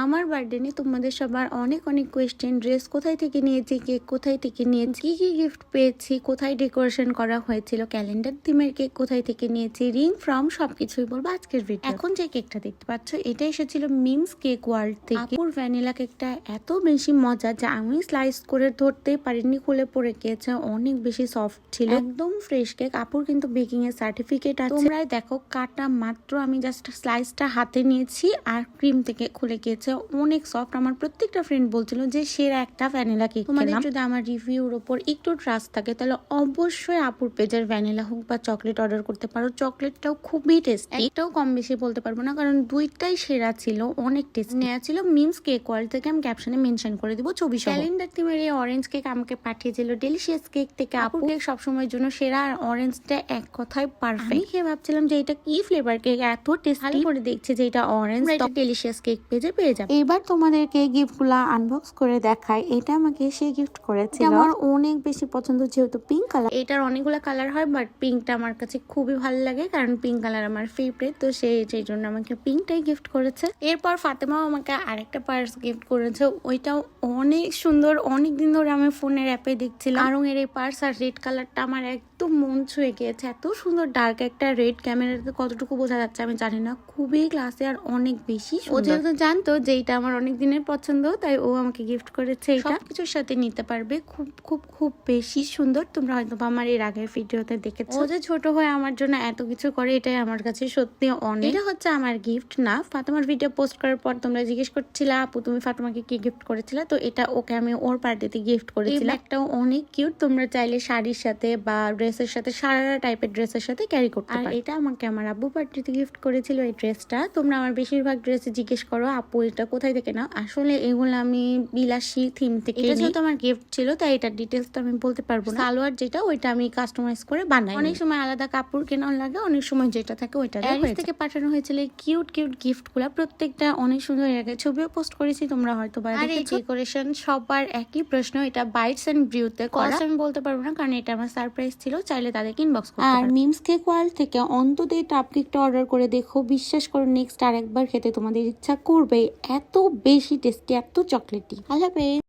আমার বার্থডে নিয়ে তোমাদের সবার অনেক অনেক কোয়েশ্চেন, ড্রেস কোথায় থেকে নিয়েছি, কেক কোথায় থেকে নিয়েছি, কি কি গিফট পেয়েছি, কোথায় ডেকোরেশন করা হয়েছিল, ক্যালেন্ডার থিমের কেক কোথায় থেকে নিয়েছি, রিং ফ্রম সবকিছুই বলবো আজকের ভিডিও। এখন যে কেকটা দেখতে পাচ্ছ এটা এসেছিল মিমস কেক ওয়ার্ল্ড থেকে। আপুর ভ্যানিলা কেকটা এত বেশি মজা যা আমি স্লাইস করে ধরতেই পারিনি, খুলে পড়ে গিয়েছে, অনেক বেশি সফট ছিল, একদম ফ্রেশ কেক। আপুর কিন্তু বেকিং এর সার্টিফিকেট আছে, তোমরাই দেখো কাটা মাত্র আমি জাস্ট স্লাইসটা হাতে নিয়েছি আর ক্রিম থেকে খুলে গিয়েছে, অনেক সফট। আমার প্রত্যেকটা ফ্রেন্ড বলছিল যে সেরা একটা ভ্যানিলা কেক। তোমাদের যদি আমার রিভিউর উপর একটু ট্রাস্ট থাকে তাহলে অবশ্যই আপুর পেজের ভ্যানিলা হোক বা চকলেট অর্ডার করতে পারো। চকলেটটাও খুবই টেস্টি, একটাও কম বেশি বলতে পারবো না কারণ দুইটাই সেরা ছিল, অনেক টেস্টি। নেওয়া ছিল মিমস কেক ওয়ার্ল্ড থেকে, আমি ক্যাপশনে মেনশন করে দিব ছবি সহ। ক্যালেন্ডার থিমের এই অরেঞ্জ কেক আমাকে পাঠিয়েছিল ডেলিশিয়াস কেক থেকে। আপুর কেক সবসময়ের জন্য সেরা, আর অরেঞ্জটা এক কথায় পারফেক্ট। আমি খেয়ে ভাবছিলাম যে এটা কি ফ্লেভার কেক, এত টেস্টি করে দেখছি যে এটা অরেঞ্জ। এটা ডেলিশিয়াস কেক পেজে পেয়ে যাবে। এবার তোমাদেরকে গিফট গুলা আনবক্স করে দেখাই। এটা আমাকে সে গিফট করেছিল, আমার অনেক বেশি পছন্দ যেহেতু পিঙ্ক কালার। এটার অনেকগুলো কালার হয় বাট পিঙ্কটা আমার কাছে খুবই ভালো লাগে কারণ পিঙ্ক কালার আমার ফেভারিট, তো সেই জন্য আমাকে পিঙ্কটাই গিফট করেছে। এরপর ফাতেমাও আমাকে আরেকটা পার্স গিফট করেছে, ওইটাও অনেক সুন্দর। অনেক দিন ধরে আমি ফোনের অ্যাপে দেখছিলাম আরং এর এই পার্স, আর রেড কালারটা আমার একদম মন ছুঁয়ে গিয়েছে। এত সুন্দর ডার্ক একটা রেড, ক্যামেরাতে কতটুকু বোঝা যাচ্ছে আমি জানি না, খুবই ক্লাসে আর অনেক বেশি সুন্দর। ও যেহেতু জানতো যে এটা আমার অনেক দিনের পছন্দ তাই ও আমাকে গিফট করেছে। এটা কিছুর সাথে নিতে পারবে, খুব খুব খুব বেশি সুন্দর। তোমরা হয়তো আমার এর আগের ভিডিওতে দেখেছো। ও যে ছোট হয়ে আমার জন্য এত কিছু করে এটাই আমার কাছে সত্যি অনেক। এটা হচ্ছে আমার গিফট না, ফাতেমার ভিডিও পোস্ট করার পর তোমরা জিজ্ঞেস করছিলে আপু তুমি ফাতেমাকে কি গিফট করেছিলে, তো এটা ওকে আমি ওর পার্টিতে গিফট করেছিলাম। একটাও অনেক কিউট, তোমরা চাইলে শাড়ির সাথে বা ড্রেসের সাথে, সারারা টাইপের ড্রেসের সাথে ক্যারি করতে পারো। আর এটা আমাকে আমার আব্বু পার্টিতে গিফট করেছিল এই ড্রেসটা। তোমরা আমার বেশিরভাগ ড্রেসে জিজ্ঞেস করো আপু এটা কোথায় থেকে নাও, আসলে এগুলো আমি বিলাসী থিম থেকে। এটা যেহেতু আমার গিফট ছিল তাই এটার ডিটেলস তো আমি বলতে পারবো না। সালোয়ার যেটা ওইটা আমি কাস্টমাইজ করে বানাই। অনেক সময় আলাদা কাপড় কেনার লাগে, অনেক সময় যেটা থাকে ওইটা থেকে পাঠানো হয়েছিল। কিউট কিউট গিফট গুলা প্রত্যেকটা অনেক সুন্দর লাগে, ছবিও পোস্ট করেছি তোমরা হয়তো বা। আর এই ডেকোরেশন সবার একই প্রশ্ন, এটা বাইটস এন্ড ব্রিউতে করা, আমি বলতে পারবো না কারণ এটা আমার সারপ্রাইজ ছিল, চাইলে তাদেরকে ইনবক্স করতে পারো। আর মিমস কেক ওয়ার্ল্ড থেকে অন্তত এই টাপ কেকটা অর্ডার করে দেখো, বিশ্বাস করো নেক্সট আরেকবার খেতে তোমাদের ইচ্ছা করবে, এত বেশি টেস্টি, এত চকলেটি। আল্লাহ হাফেজ।